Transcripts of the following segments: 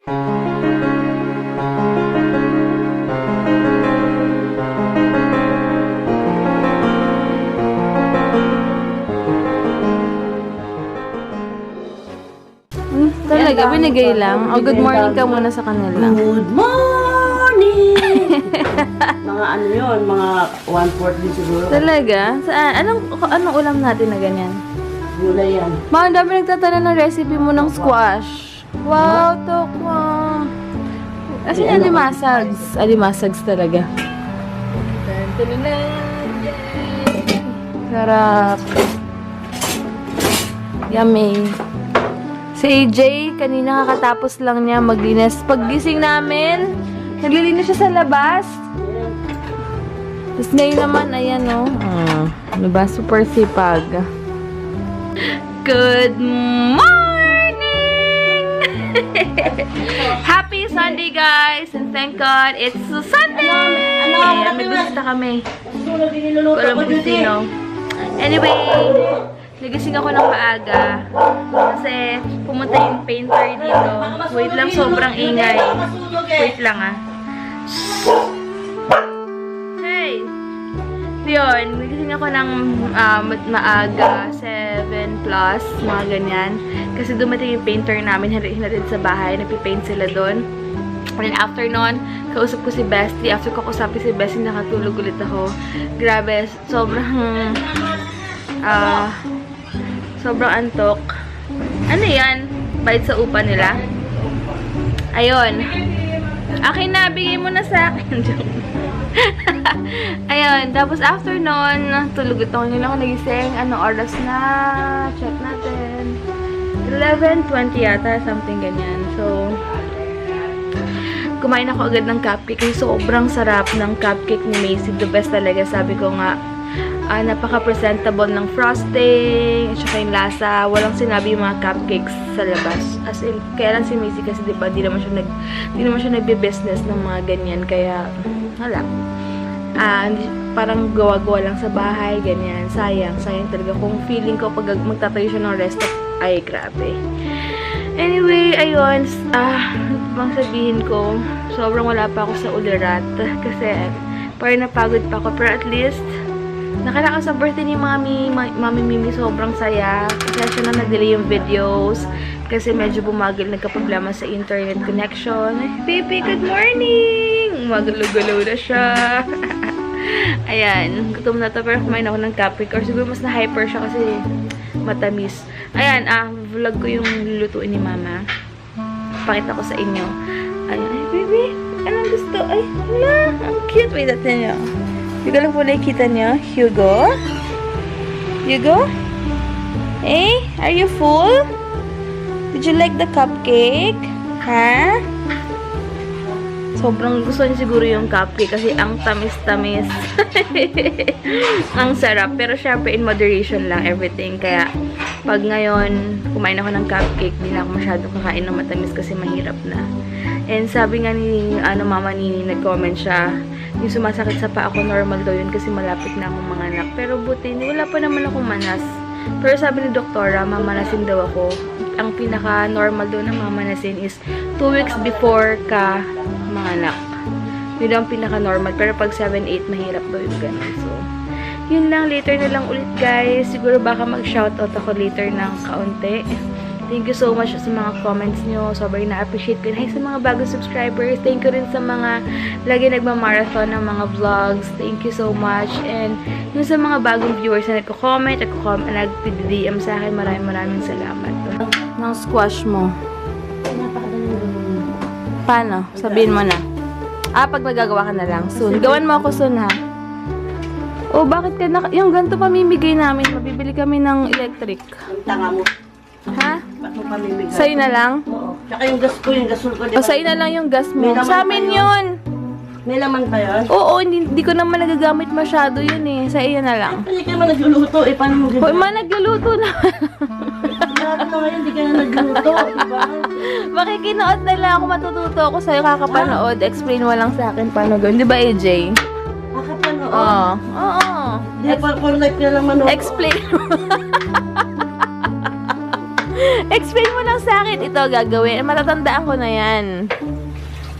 Talaga, binigay lang. O, good morning ka muna sa kanila. Good morning! Mga ano yun, mga 1/4 din siguro. Talaga? Saan? Anong ulam natin na ganyan? Gulay yan. Ma, ang dami nagtatanong ng recipe mo ng squash. Wow, tokwa. As in, alimasags. Alimasags talaga. Sarap. Yummy. Si AJ, kanina kakatapos lang niya maglinis. Paggising namin, naglilinis siya sa labas. Tapos ngayon naman, ayan o. Ano ba? Super sipag. Good morning! Happy Sunday, guys! And thank God, it's Sunday! Ayan, may bisita kami. Walang bisino. Anyway, nagising ako ng maaga kasi pumunta yung painter dito. Wait lang, sobrang ingay. Wait lang ah. Hey! Yun, nagising ako ng maaga, 7 plus, mga ganyan. Kasi dumating yung painter namin, hinatid sa bahay, napipaint sila doon. And then after nun, kausap ko si Bestie. After ko kausapin si Bestie, nakatulog ulit ako. Grabe, sobrang antok. Ano yan? Bayad sa upa nila? Ayun. Akin na, bigay mo na sa akin. Ayun. Tapos after nun, tulog ito. Ngayon ako nagising. Anong oras na? Check natin. 11:20 yata. Something ganyan. So, kumain ako agad ng cupcake. Kasi sobrang sarap ng cupcake ni Macy. The best talaga. Sabi ko nga, napaka-presentable ng frosting, at saka yung lasa. Walang sinabi yung mga cupcakes sa labas. As in, kaya lang si Macy kasi diba, di naman siya nagbe-business ng mga ganyan. Kaya, wala. Parang gawa-gawa lang sa bahay, ganyan. Sayang talaga. Kung feeling ko pag magtatayo siya ng restaurant, ay grabe. Anyway, ayun. Bang sabihin ko, sobrang wala pa ako sa ulirat. Kasi, parang napagod pa ako. Pero at least, nakala ko sa birthday ni Mami Mimi, sobrang saya. Kasi siya na nag-delay yung videos. Kasi medyo bumagal, nagka-problema sa internet connection. Ay, baby, good morning! Magalo-galo na siya. Ayan, gutom na to. Pero kumain ako ng cupcake. Or siguro mas na-hyper siya kasi matamis. Ayan, vlog ko yung lulutuin ni Mama. Pakita ko sa inyo. Ayan, ay, baby, anong gusto? Ay, wala, ang cute. Wait, natin nyo. Hindi ko lang po nakikita niyo. Hugo? Hugo? Eh? Are you full? Did you like the cupcake? Ha? Sobrang gusto niya siguro yung cupcake kasi ang tamis-tamis. Ang sarap. Pero syempre in moderation lang everything. Kaya pag ngayon kumain ako ng cupcake, di na ako masyadong kakain ng matamis kasi mahirap na. And sabi nga ni Mama Nini, nag-comment siya, yung sumasakit sa paa ako, normal daw yun kasi malapit na akong manganak. Pero buti, wala pa naman akong manas. Pero sabi ni doktora, mamanasin daw ako. Ang pinaka-normal daw na mamanasin is 2 weeks before ka manganak. Yun daw ang pinaka-normal. Pero pag 7-8, mahirap daw yung ganun. So, yun lang. Later na lang ulit, guys. Siguro baka mag-shoutout ako later ng kaunti. Thank you so much sa mga comments nyo. Sobrang na-appreciate ko. Hey, sa mga bagong subscribers, thank you rin sa mga lagi nagmamarathon ng mga vlogs. Thank you so much. And yung sa mga bagong viewers na nagko-comment, nag-DM sa akin, maraming salamat. Ng squash mo. Paano? Sabihin mo na. Pag magagawa ka na lang. Soon. Gawan mo ako soon, ha? Oh, bakit ka yung ganito pamimigay namin. Mabibili kami ng electric. Yung tanga mo. Ha? Bakit pamimigay? Sa'yo na lang? Oo. Tsaka yung gas ko, yung gasol ko. O, sa'yo na lang yung gas mo. Sa amin yun. May laman ba yun? Oo, hindi ko naman nagagamit masyado yun eh. Sa iyo na lang. Hindi ka naman nagluluto eh. Paano mo Hoy, gagawin? nagluluto na. Lahat na ngayon, hindi ka na nagluluto. Diba? Makikinood na lang ako, matututo ako sa'yo kakapanood. Explain mo lang sa akin paano gawin. Di ba, AJ? Kakapanood? Oo. Di, for life na lang manood. Explain mo. Explain mo lang sa akin. Ito gagawin. Matatandaan ko na yan.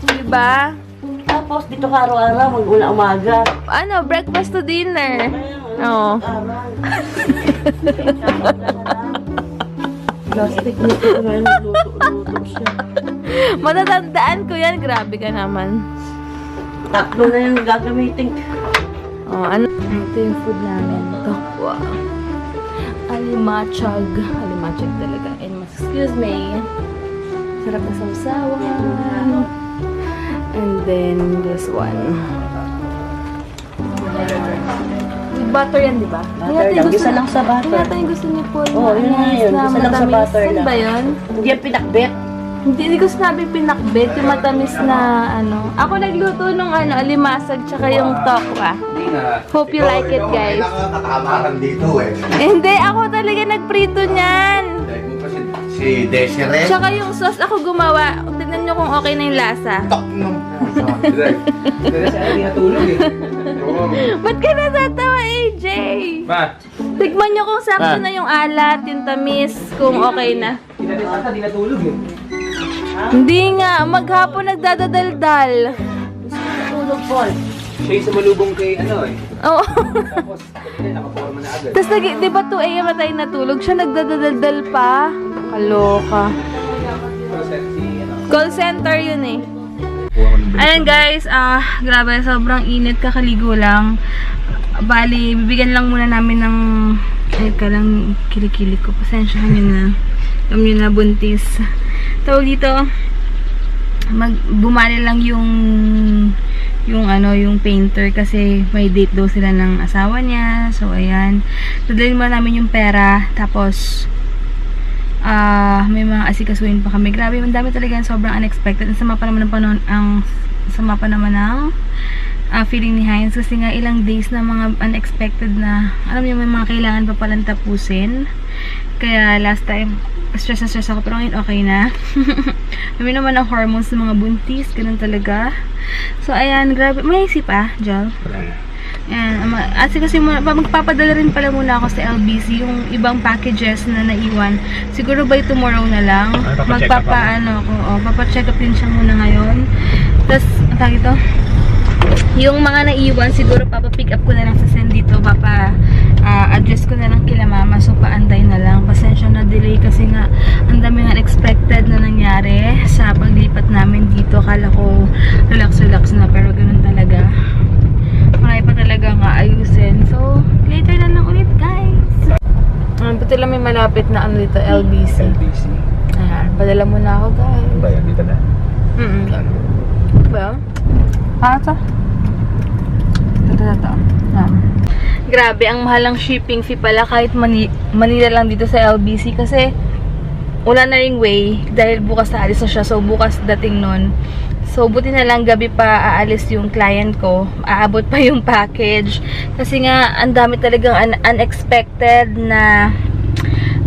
Diba? Tapos dito ka araw-araw, mag-una-umaga. Ano, breakfast to dinner. Oo. Plastic nito, kaya nagluto-luto siya. Matatandaan ko yan. Grabe ka naman. Tatlo na yung gagamitin. Oh, ano? Ito yung food namin. Ito. Wow. Alimachag. Alimachag talaga. And excuse me. Sarap na sausawan. And then this one. With butter yan, di ba? Butter lang. Gisa lang sa butter. Kaya tayo gusto niyo po. Oo, yun na yun. Gisa lang sa butter lang. Ba yun? Hindi yan pinakbet. Hindi ko sinabi pinakbet. Yung matamis na ano. Ako nagluto nung ano, alimasag tsaka yung tokwa. Hope you like it, guys. Nakakatamaran dito eh. Hindi, ako talaga nagprito niyan. Dahil mo pa si Desiree. Tsaka yung sauce ako gumawa. Tignan nyo kung okay na yung lasa. Tok nung. Ba't ka natatawa, AJ? Ma, Tignan nyo kung sakto na yung alat, yung tamis, kung okay na. ata di natulog eh. Hindi nga, maghapon nagdadadaldal. Tulog, Paul. Siya yung sumalubong kay ano eh. Oo. Tapos, kanina nakaporma na agad. Tapos, di ba 2 AM na tayo natulog? Siya nagdadadaldal pa. Kaloka. Process si ano. Call center yun eh. Ayan guys, grabe, sobrang init, kakaligo lang. Bali, bibigyan lang muna namin ng, ay ka lang, kilikili ko. Pasensya nyo na. Alam nyo na, buntis. Tawag dito, bumali lang yung painter kasi may date daw sila ng asawa niya. So, ayan. Dadalhin muna namin yung pera. Tapos, may mga asikasuhin pa kami. Grabe, ang dami talaga, sobrang unexpected. Ang sama pa naman ng panahon, feeling ni Heinz kasi nga ilang days na mga unexpected na, alam niyo, may mga kailangan pa palang tapusin. Kaya last time, stress na stress ako, pero ngayon okay na. Kami naman ang hormones ng mga buntis, ganun talaga. So, ayan, grabe. May isip Jal? Ayan, kasi magpapadala rin pala muna ako sa LBC yung ibang packages na naiwan. Siguro by tomorrow na lang. Papacheck up din siya muna ngayon. Tapos, ang tawag ito? Yung mga naiwan, siguro papapick up ko na lang sa send dito. Address ko na lang kila mama. So, paantay na lang. Pasensya na delay kasi nga ang daming unexpected na nangyari sa paglipat namin dito. Kala ko relax na, pero ganun talaga. Marami pa talaga nga ayusin. So, later na lang ulit, guys. Pati lang may malapit na ano dito, LBC. LBC. Ayan, padala muna ako, guys. Ba yan? Dito na. Well, ito. Grabe, ang mahal ng shipping fee pala kahit Manila lang dito sa LBC kasi wala na ring way dahil bukas aalis na siya. So, bukas dating nun. So, buti na lang gabi pa aalis yung client ko. Aabot pa yung package. Kasi nga, ang dami talagang unexpected na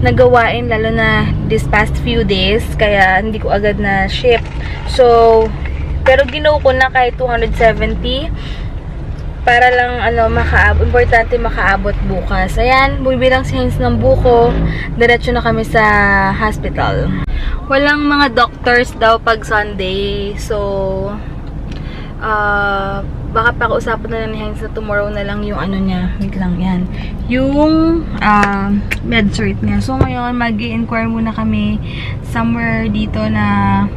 nagawain, lalo na this past few days. Kaya, hindi ko agad na ship. So, pero ginawa ko na kahit 270 para lang, importante makaabot bukas. Ayan, bumibilang si Heinz ng buko. Diretso na kami sa hospital. Walang mga doctors daw pag Sunday. So, baka pag-usapan na lang ni Heinz na tomorrow na lang yung ano niya. Wait lang, yan. Yung med cert niya. So, ngayon, mag-i-inquire muna kami somewhere dito na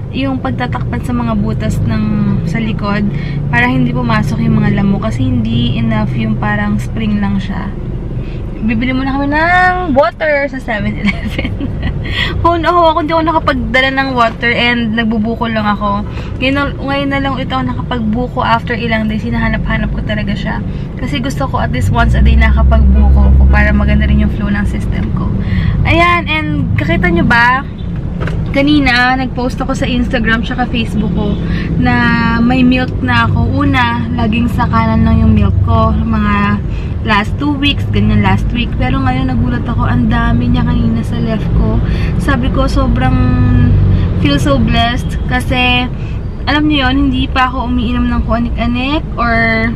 yung pagtatakpan sa mga butas sa likod para hindi pumasok yung mga lamok kasi hindi enough yung parang spring lang siya. Bibili muna kami ng water sa 7-Eleven. Ako hindi ako nakapagdala ng water and nagbubuko lang ako. Ngayon na lang ito ako nakapagbuko after ilang days. Hinahanap-hanap ko talaga siya. Kasi gusto ko at least once a day nakapagbuko ko para maganda rin yung flow ng system ko. Ayan, and kakita nyo ba? Kanina, nag-post ako sa Instagram tsaka Facebook ko na may milk na ako. Una, laging sa kanan lang yung milk ko. Mga last 2 weeks, ganyan last week. Pero ngayon, nagulat ako, ang dami niya kanina sa left ko. Sabi ko, sobrang feel so blessed. Kasi, alam niyo yon, hindi pa ako umiinom ng kuanik-anik or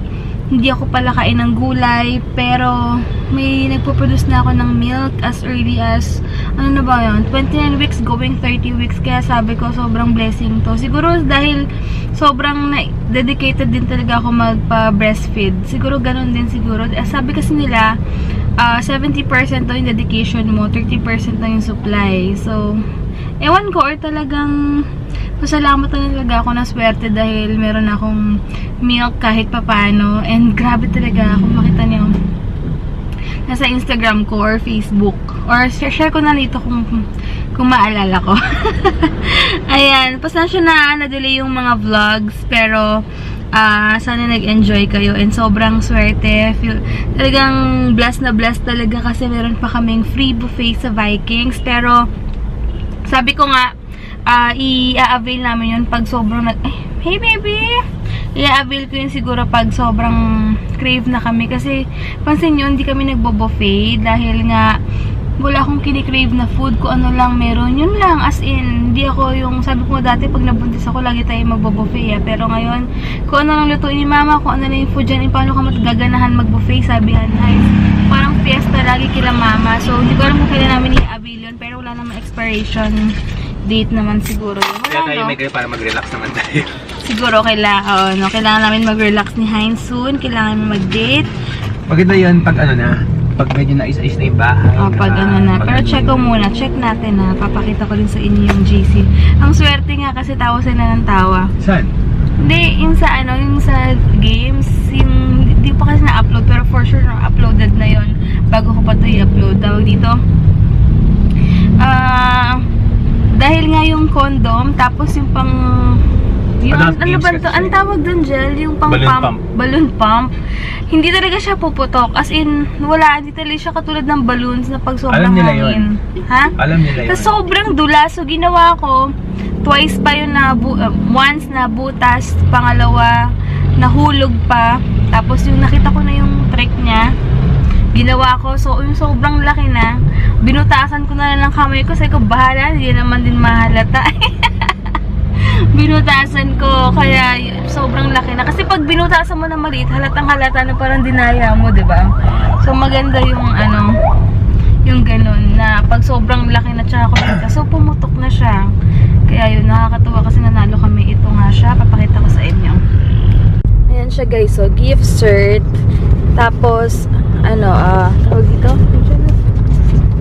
hindi ako pala kain ng gulay, pero may nagpo-produce na ako ng milk as early as, ano na ba yun, 29 weeks going 30 weeks, kaya sabi ko sobrang blessing to. Siguro dahil sobrang dedicated din talaga ako magpa-breastfeed, siguro ganun din siguro. Sabi kasi nila, 70% daw yung dedication mo, 30% na yung supply. So, ewan ko, or talagang pasalamat na talaga ako na swerte dahil meron akong milk kahit papano. And grabe talaga, kung makita niyo, nasa Instagram ko or Facebook, or share ko na dito kung maalala ko. Ayan, pasensya na, na-delay yung mga vlogs, pero sana nag-enjoy kayo and sobrang swerte. Talagang blessed na blessed talaga kasi meron pa kaming free buffet sa Vikings. Pero sabi ko nga, i-avail namin yun pag sobrang hey baby! I-avail ko yun siguro pag sobrang crave na kami. Kasi pansin nyo, hindi kami nagbo-buffet dahil nga wala akong kinikrave na food. Kung ano lang meron, yun lang. As in, hindi ako yung, sabi ko dati pag nabuntis ako, lagi tayo magbo-buffet. Pero ngayon, kung ano lang lutuin ni mama, kung ano lang yung food dyan, paano ka matagaganahan mag-buffet, sabi niya, parang fiesta lagi kila mama. So, hindi ko alam kung kailan namin i-avail yun, pero wala naman expiration date naman siguro yun. Kaya Wala, tayo no? may para mag-relax naman tayo. Siguro kailangan namin mag-relax ni Heinz soon. Kailangan namin mag-date. Maganda yun pag ano na, pag medyo nais-ayos na yung bahay. Pag ano na. Pero check ko muna. Check natin na. Papakita ko rin sa inyo yung GC. Ang swerte nga kasi tawa sila ng tawa. Saan? Hindi, yung sa yung sa games, yung, di pa kasi na-upload, pero for sure na-uploaded na yon bago ko pa ito i-upload. Tawag dito. Dahil nga yung condom, tapos yung pang yung, Adult ano games ba ito? kasi. Ang tawag dun, Jel, yung pang balloon pump. Hindi talaga siya puputok. As in, hindi talaga siya katulad ng balloons na pag sobrang Alam nila hangin. yun. Ha? Alam nila yun. Tapos sobrang dula. So, ginawa ko, twice pa yun na, once na butas, pangalawa, nahulog pa. Tapos yung nakita ko na yung trick niya, ginawa ko. So, yung sobrang laki na, binutasan ko na lang ng kamay ko. Sabi ko, bahala, hindi naman din mahalata. Binutasan ko, kaya sobrang laki na. Kasi pag binutasan mo na maliit, halatang halata na parang dinaya mo, diba? So, maganda yung yung ganun, na pag sobrang laki na tsaka kumita, so pumutok na siya. Kaya yun, nakakatuwa kasi nanalo kami. Ito nga siya, papakita ko sa inyo. Ayan siya guys, so gift cert. Tapos, tawag dito?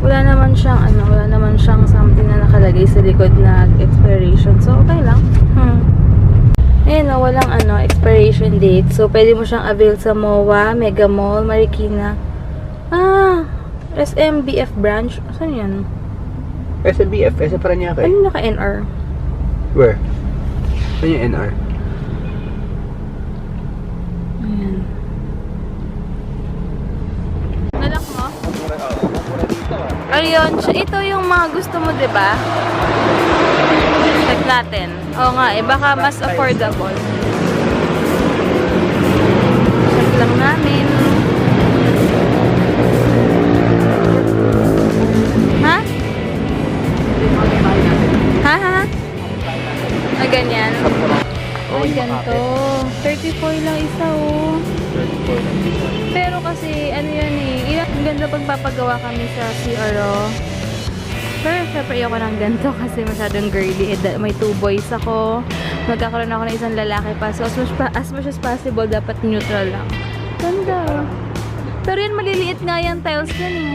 Wala naman siyang something na nakalagay sa likod na expiration. So, okay lang. Ayan o, walang expiration date. So, pwede mo siyang avail sa MOA, Mega Mall, Marikina. SMBF branch. Saan yan? SMBF, SM Paranaque. Ano naka-NR? Where? Saan yung NR? Ayan. Nalak mo? Ayun, ito yung mga gusto mo, diba? Check natin. Oo nga, baka mas affordable. Check lang namin. Ha? Ha? Ay, ganyan. Ay, ganito. 34 lang isa, oh. Pero kasi, ano yan eh, ang ganda pagpapagawa kami sa CRO. Pero syempre ayoko ng ganito kasi masyadong girly. May 2 boys ako. Magkakaroon ako ng isang lalaki pa. So as much as possible, dapat neutral lang. Ganda. Pero yan, maliliit nga yung tiles yan eh.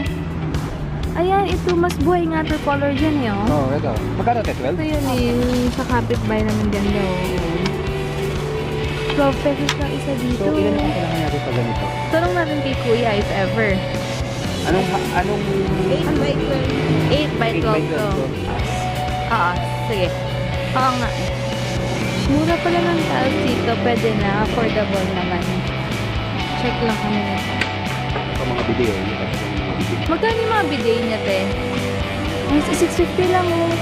Ayan, ito mas buhay nga ito color dyan eh, oh. Oo, ito. Magkano ito? Ito yun eh, sa kapitbahay namin ganda, oh. 12 pesos lang isa dito. So, ilan ang kailangan natin pa ganito? Tanong natin kay Kuya, if ever. Anong 8 by 12 to. Oo, sige. Oo nga eh. Mura pala ng tiles dito. Pwede na. Affordable naman. Check lang kami na. mga video? Magkano yung mga bidet niya, te? 650 lang, oh.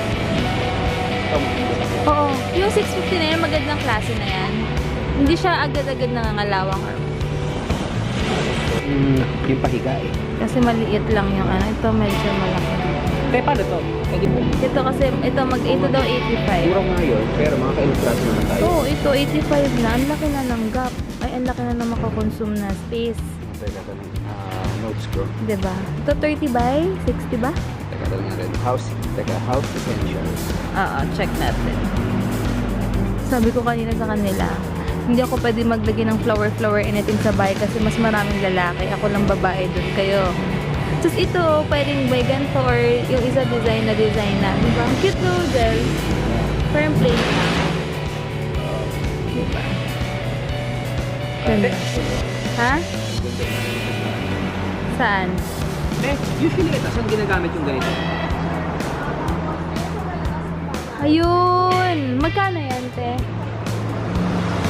Oo. Yung 650 na yan, magandang klase na yan. Hindi siya agad-agad nangangalawang. Yung pahiga eh. Kasi maliit lang yung ano. Ito medyo malaki. Kaya paano to? Ito kasi, ito ito daw 85. Murang nga yun, pero mga ka-ilustrasyon naman tayo. Oo, ito 85 na. Ang laki na ng gap. Ay, ang laki na ng makakonsume na space. Teka ito ng notes ko. Diba? Ito 30 by 60 ba? Teka ito nga rin. House essentials. Oo, check natin. Sabi ko kanina sa kanila, hindi ako pwede maglagay ng flower anything sa bahay kasi mas maraming lalaki. Ako lang babae dun kayo. Tapos ito, pwedeng by ganito or yung isa design na. Diba? Ang cute no, Del. Parang plain lang. Diba? Ganda. Ha? Saan? Usually ito, saan ginagamit yung ganito? Ayun! Magkano yan, te?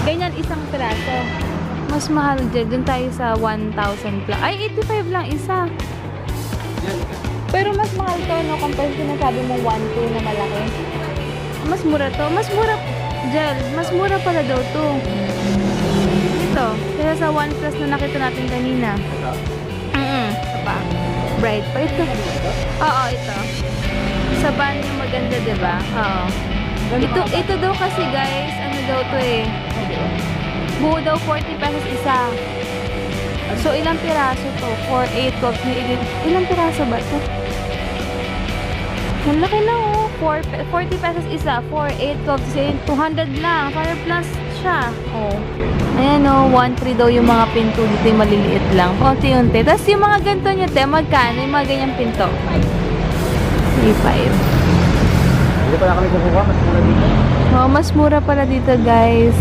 Ganyan, isang piraso. Mas mahal dyan. Doon tayo sa 1,000 plus. Ay, 85 lang isa. Pero mas mahal to, no? Compare sa sinasabi mo 1,2 na malaki. Mas mura to. Mas mura, Jel. Mas mura pala daw to. Ito. Kaya sa 1 plus na nakita natin kanina. Ito pa. Bright pa. Ito. Oo, ito. Sa banyo maganda, diba? Oo. Ito daw kasi, guys, ano daw to eh. Buo daw 40 pesos isa. So, ilang piraso to? 4, 8, 12, ilang piraso ba to? Ang laki na oh. 40 pesos isa. 4, 8, 12, 200 lang. 5 plus siya. Oh. Ayan oh, 1,3 daw yung mga pinto dito. Yung maliliit lang. Konti-unti. Tapos yung mga ganito nyo, te, magkano? Yung mga ganyang pinto? 3,500. Hindi pala kami kukuha, mas mura dito. Oh, mas mura pala dito, guys.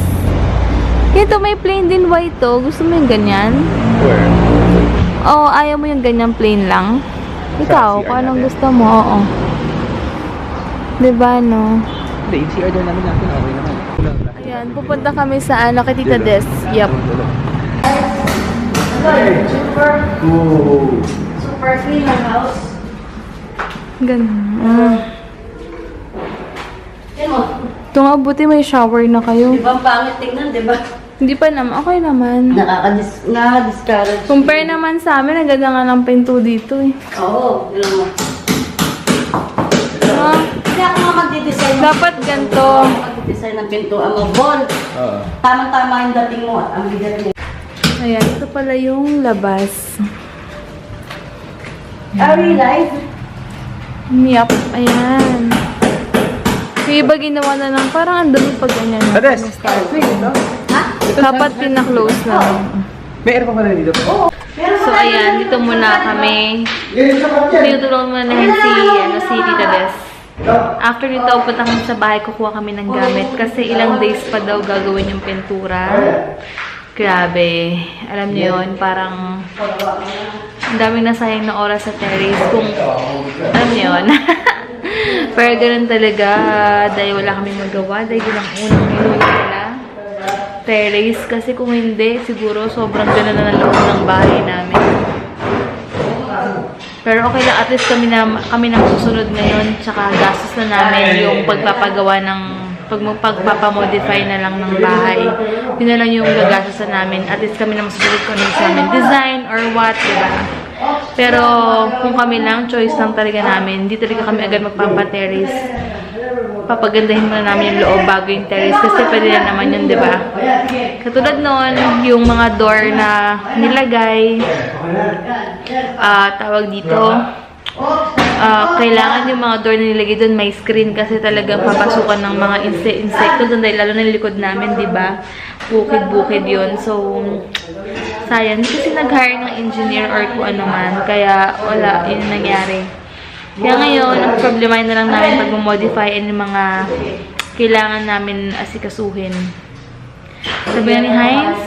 Ito, may plain din white to. Gusto mo yung ganyan? Where? Oo, ayaw mo yung ganyan plain lang? Ikaw, CR kung anong natin. gusto mo, oo. Diba, no? Hindi, yung CR doon namin okay naman. Ayan, pupunta kami sa ano, kay Tita Des. Yup. Super clean ang house. Ganun. Yan mo. Ito nga, buti may shower na kayo. Di ba ang pangit tingnan, di ba? Hindi pa naman, okay naman. Nakaka-discourage. Compare naman sa amin, ang ganda nga ng pinto dito eh. Oo, yun mo. Ah, Hindi ako nga magdi-design. dapat ganito. Magdi-design ng pintuan mo. Ball. Oo. Tamang-tama yung dating mo at ang bigat mo. Ayan, ito pala yung labas. Realize? Yup, ayan. Yung iba ginawa na lang, parang ang dami pag ganyan. Ades! Ha? Dapat pina-close na lang. May aircon pala dito. Oo. Meron So, ayan, dito muna kami. Tinutulungan muna namin si Tita Des. After nito, punta kami sa bahay, kukuha kami ng gamit. Kasi ilang days pa daw gagawin yung pintura. Grabe. Alam niyo yun, parang ang daming nasayang na oras sa terrace. Kung, alam niyo yun. Pero ganun talaga, dahil wala kami magawa, dahil yun ang unang minuwi nila. Terrace, kasi kung hindi, siguro sobrang ganda na ng loob ng bahay namin. Pero okay lang, at least kami nang susunod ngayon, tsaka gastos na namin yung pagpapagawa ng, pagpapamodify na lang ng bahay. Yun na lang yung gagastos na namin, at least kami nang susunod kung ano sa amin, design or what, diba? Pero kung kami lang, choice lang talaga namin, hindi talaga kami agad magpapaterrace. Papagandahin muna namin yung loob bago yung terrace kasi pwede na naman yun, diba? Katulad nun, yung mga door na nilagay, tawag dito, kailangan yung mga door na nilagay doon may screen kasi talagang papasukan ng mga insekto doon dahil lalo na yung likod namin, diba? Bukid-bukid yun. So, sayang. Hindi kasi nag-hire ng engineer or kung ano man. Kaya, wala. Yun nangyari. Kaya ngayon, ang problema na lang namin pag-modify and yung mga kailangan namin asikasuhin. Sabi nga ni Heinz,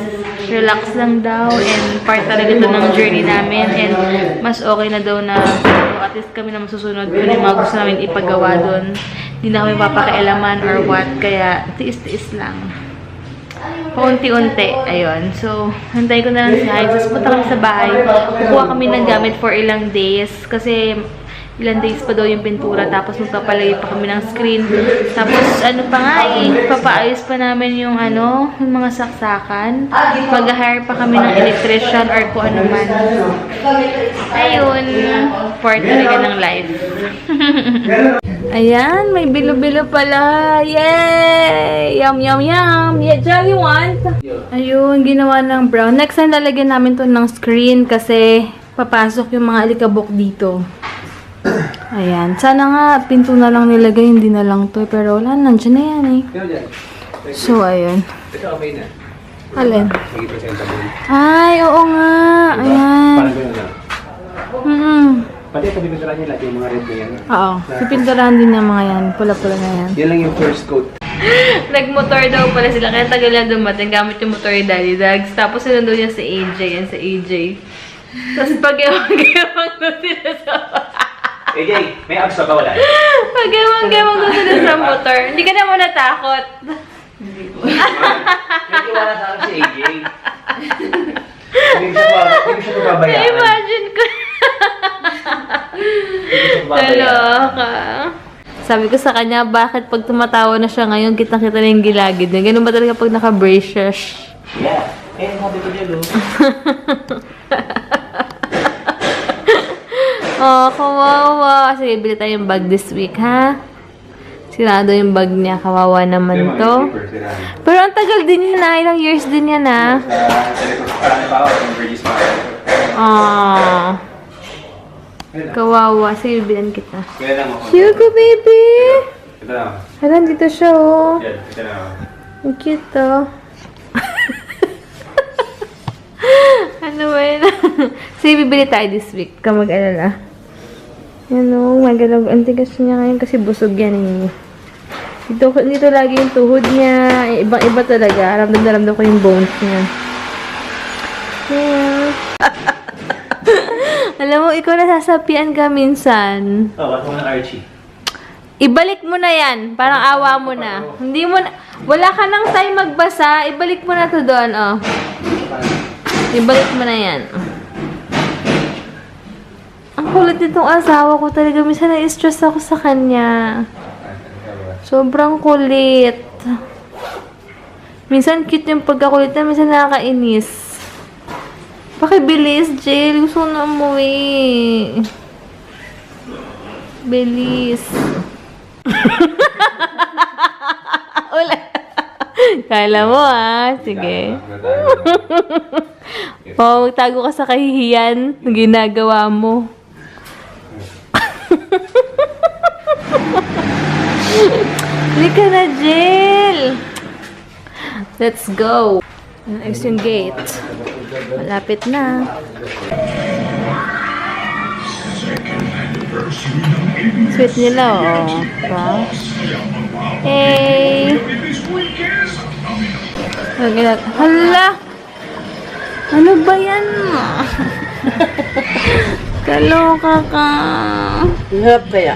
relax lang daw and part talaga ito ng journey namin and mas okay na daw na at least kami na masusunod kung yung mga gusto namin ipagawa doon. Hindi na kami papakialaman or what. Kaya, tiis-tiis lang. Paunti-unti. Ayun. So, hantayin ko na lang si Heinz. Tapos punta kami sa bahay. Kukuha kami ng gamit for ilang days. Kasi, ilang days pa daw yung pintura, tapos magpapalagay pa kami ng screen. Tapos ano pa nga papaayos pa namin yung yung mga saksakan. Mag-hire pa kami ng electrician or kung ano man. Ayun, part talaga ng life. Ayan, may bilo-bilo pala. Yay! Yum, yum, yum! Yeah, Jolly want? Ayun, ginawa ng brown. Next time, lalagyan namin to ng screen kasi papasok yung mga alikabok dito. Ayan. Sana nga, pinto na lang nilagay, hindi na lang to. Pero wala, nandiyan na yan eh. So, ayun. Ito okay na. Alin? Sige, presentable. Ay, oo nga. Ayan. Parang gano'n na. Pati ito, bibinturahan niya lahat yung mga red na yan. Oo. Pipinturahan din ng mga yan. Pula-pula na yan. Yan lang yung first coat. Nagmotor daw pala sila. Kaya tagal na dumating. Gamit yung motor ni Daddy Dags. Tapos sinundo niya si AJ. Yan si AJ. Tapos pag-ewang-gewang doon sila sa... AJ, may abs ka wala? Pag-ewang-gewang doon sila sa motor. Hindi ka naman natakot. May iwala sa akin si AJ. Hindi siya pababayaan. Na-imagine ko. Taloka. Sabi ko sa kanya, bakit pag tumatawa na siya ngayon, kitang-kita na yung gilagid niya. Ganun ba talaga pag naka-brace siya? Yeah. Eh, sabi ko dyan, Oh, kawawa. Sige, bili tayong bag this week, ha? Sirado yung bag niya. Kawawa naman to. Pero ang tagal din yan, ha? Ilang years din yan, ha? Ah. Kawawa. Sige, bilan kita. Hugo, baby! Ito na. Hala, dito siya, oh. Yan, ito na. Ang cute, oh. Ano ba yun? Sige, bibili tayo this week. Ka mag-alala. Yan, oh. Magalag. Ang tigas niya ngayon kasi busog yan, eh. Dito lagi yung tuhod niya. Ibang-iba talaga. Ramdam na ramdam ko yung bones niya. Yeah. Alam mo, ikaw nasasapian ka minsan. Oh, ba't mo ng Archie? Ibalik mo na yan. Parang awa mo na. Hindi mo na... Wala ka nang time magbasa. Ibalik mo na to doon, oh. Ibalik mo na yan. Ang kulit nitong asawa ko talaga. Minsan na-stress ako sa kanya. Sobrang kulit. Minsan cute yung pagkakulit na, minsan nakakainis. Pakibilis, Jill. Gusto ko na umuwi. Bilis. Ulit. Kala mo, ah. Sige. Magtago ka sa kahihiyan na ginagawa mo. Halika na, Jill. Let's go. Next yung gate. Malapit na. Sweet nila, oh. Diba? Hey! Hala! Ano ba yan? Kaloka ka. Hirap kaya.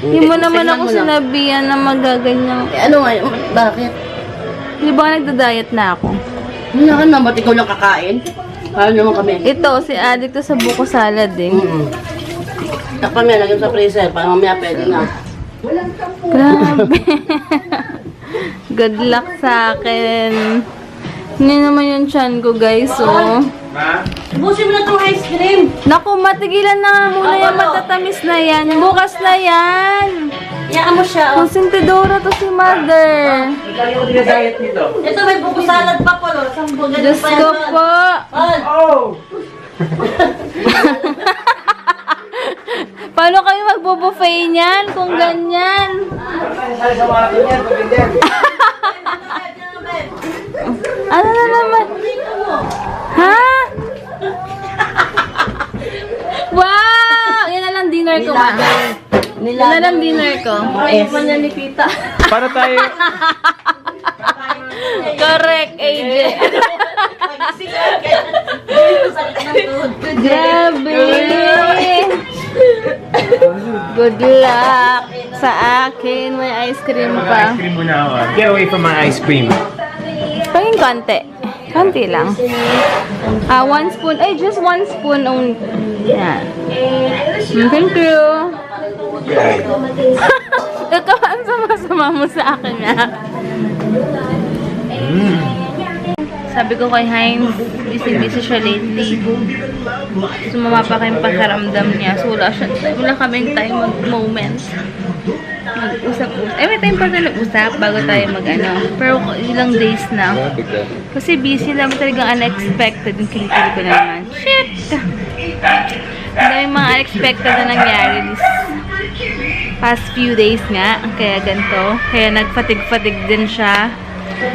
Hindi mo naman ako sinabihan na magaganyan. Eh, ano nga yun? Bakit? Di ba nagda-diet na ako? Hindi ka naman, ba't ikaw lang kakain? Paano naman kami? Ito, si addict to sa buko salad eh. Takpa mo yan, lagyan sa freezer, para mamaya pwede na. Grabe. Good luck sa akin. Hindi naman yung chan ko, guys, oh. Ma? Busin mo na itong ice cream! Naku, matigilan na nga muna yung matatamis na yan. Bukas na yan. Iyaan mo siya, oh. Konsentidora to si mother. Lagi ko dinadayat nito. Ito, may buko salad pa po, no? Isang buko Diyos ko po. Oh! Paano kayo magbo-buffet niyan kung ganyan? Sali sa mga ganyan, pagkindyan. Ano na naman? Ha? Wow! Yan na lang dinner ko, ma. Yan na lang dinner ko. Ay, pa niya ni Tita. Para tayo. Correct, AJ. Grabe. Good luck sa akin. May ice cream pa. Ice cream muna ako. Get away from my ice cream. Paging konti. Konti lang. 1 spoon. Ay, just 1 spoon only. Yan. Thank you. Ikaw, ang sama-sama mo sa akin, ha? Sabi ko kay Heinz, busy-busy siya lately. Sumama pa kayong pakiramdam niya. So, wala kaming time mag-moment. Mag-usap-usap. May time pa tayo nag-usap bago tayo mag-ano. Pero ilang days na. Kasi busy lang talagang unexpected. Yung kilikili ko na naman. Shit! Ang dami mga unexpected na nangyari this past few days nga. Kaya ganito. Kaya nagfatig-fatig din siya.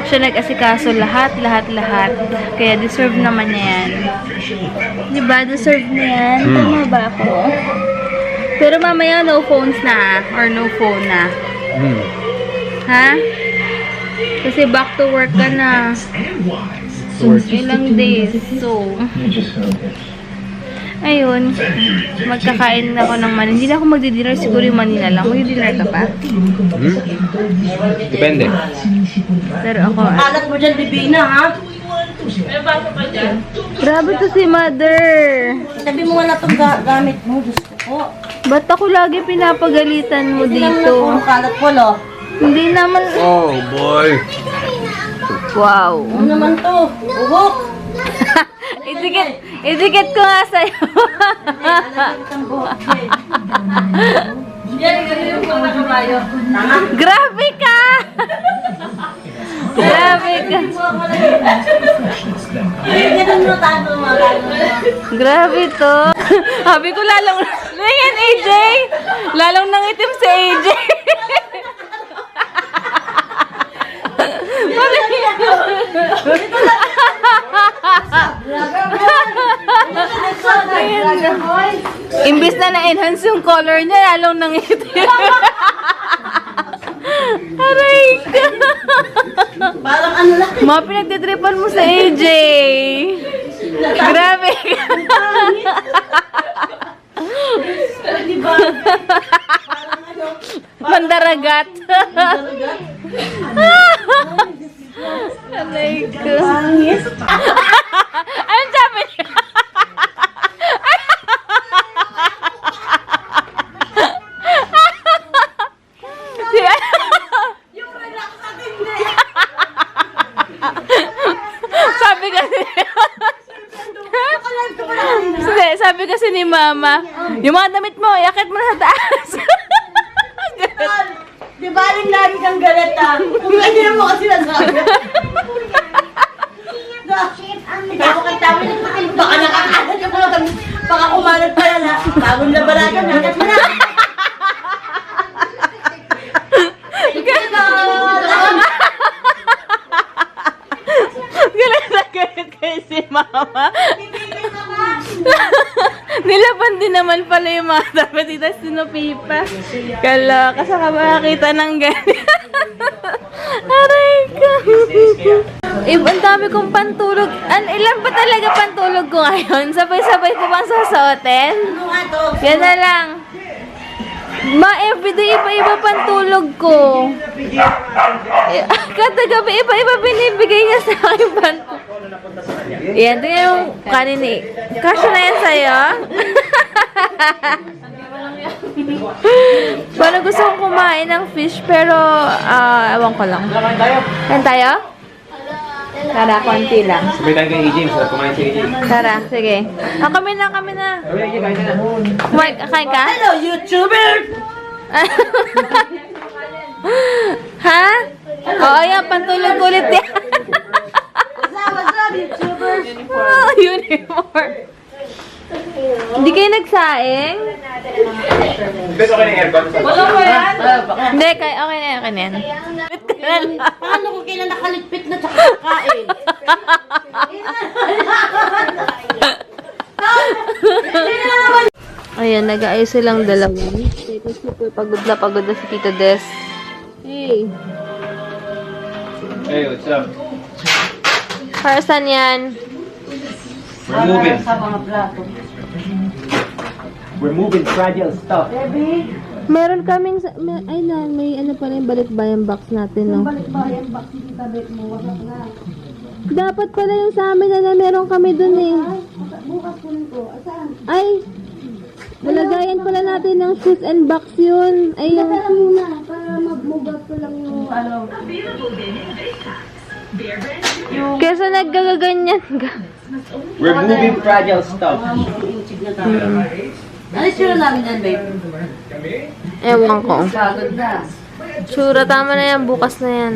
Siya nag-asikaso lahat. Kaya deserve naman niya yan. Diba? Deserve niya yan. Tama ba ako? Pero mamaya no phones na. Or no phone na. Ha? Kasi back to work ka na. Ilang days. So, ayun. Magkakain ako ng mani. Hindi na ako magdi-dinner. Siguro yung mani na lang. Magdi-dinner ka pa? Depende. Pero ako, Kalat mo dyan, Divina, ha? grabe to si mother. Sabi mo nga na itong gamit mo. Diyos ko. Ba't ako lagi pinapagalitan mo Hindi lang na dito? puro kalat po, lo. Hindi naman. Oh boy! Wow. Ano naman to? Uhok. Idikit ko nga sa'yo. Alagyan itong buhok. Yan, ganun yung mga kabayo. Tama? Grabe ka! Grabe ka. Ganun mo tayo mga Grabe to. Sabi ko lalong... Ano yan, AJ? Lalong nangitim si AJ. Imbis na na-enhance yung color niya, lalong nangitim. Aray ka. Parang ano lang. Mga pinagtitripan mo sa AJ. Grabe ka. Diba? Mandaragat. Aray ka. Pangis. Anong sabi niya? Sabi kasi ni Mama, yung mga damit mo, iakit mo na sa taas. Di ba rin lagi kang galit, ha? Kung ganyan mo kasi nasabi. Ikaw ko kay Tami, baka nakakalat ka pa. Baka kumalat pa yan, ha? Bagong labalagan, hanggat mo na. Galit na galit kayo si Mama. Nilaban din naman pala yung mga dapat dito sinupipa. Kala, kasi ka makakita ng ganyan. Aray ka. Ang dami kong pantulog. Ilan ba talaga pantulog ko ngayon? Sabay-sabay ko bang susuotin? Ano nga to? Yan na lang. Everyday iba-iba pantulog ko. Kada gabi iba-iba binibigay niya sa akin pantulog. Yan, ito yung kanin ni... Kasya na yan sa'yo? Parang gusto kong kumain ng fish, pero ewan ko lang. Yan tayo? Tara, konti lang. Sabay tayo kay AJ. Masarap kumain si AJ. Tara, sige. Kami na. Sabay AJ, kain ka na. Kain ka? Hello, YouTuber! Ha? Oo, yan. Pantulog ulit yan. What's up, YouTuber? Oh, uniform. Hindi kayo nagsaing? Bes, okay na yung aircon. Wala mo yan? Hindi, okay na yan. Paano kung kailan nakalitpit na tsaka kakain? Ayan, nag-aayos silang dalawa. Tito, super pagod na si Tito Des. Hey. Hey, what's up? Para saan yan? We're moving. Sa mga plato. We're moving fragile stuff. Baby, Meron kaming... may ano pa rin, balikbayan box natin, no? balik ba yan? Bakit itabit mo? Wasak na. Dapat pala yung sa amin na meron kami dun eh. Bukas ko nito. Saan? Ay! Malagayan pala natin ng shoes and box yun. Ay, yung... Tara muna, para mag-move ko lang yung ano. Kesa naggagaganyan ka. We're moving fragile stuff. Yung na tayo. Ano sila namin yan, babe? Ewan ko. Pagod na. Tsura, tama na yan. Bukas na yan.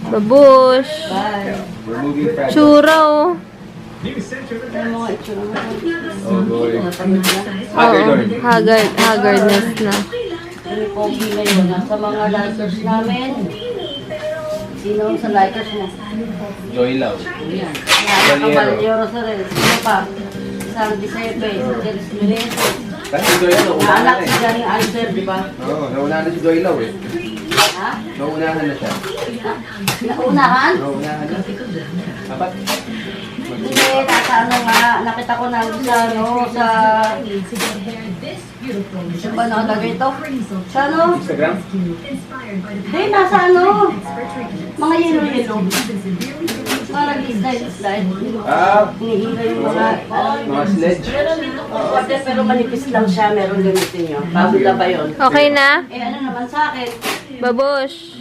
Babush. Bye. We're moving fragile. Tsura, oh. Ano mga itsura mo? Oh boy. Pagod na. Oo. Haggardness na. Yung pogi ngayon, nasa mga lighters namin. Sino sa lighters mo? Joy Lau. Yan. Yan, Caballero sa rin. Sino pa? San Giuseppe, si Jeris Mileto. Kasi Joy Lau, Anak naunahan si eh. Johnny Alter, di ba? Oo, naunahan na si Joy Lau eh. Ha? Naunahan na siya. Naunahan? Naunahan na. Dapat. Hindi, nasa ano nga, nakita ko na sa ano, sa... Saan ba nakalagay ito? Sa ano? Instagram? Hindi, nasa ano? Mga yelo-yelo. Mga nag-slide. Ah, Hinihila yung mga... mga sledge. Oo, pero manipis lang siya, meron gamitin nyo. Bago na ba yun? Okay na? Eh, ano naman sa akin? Babush.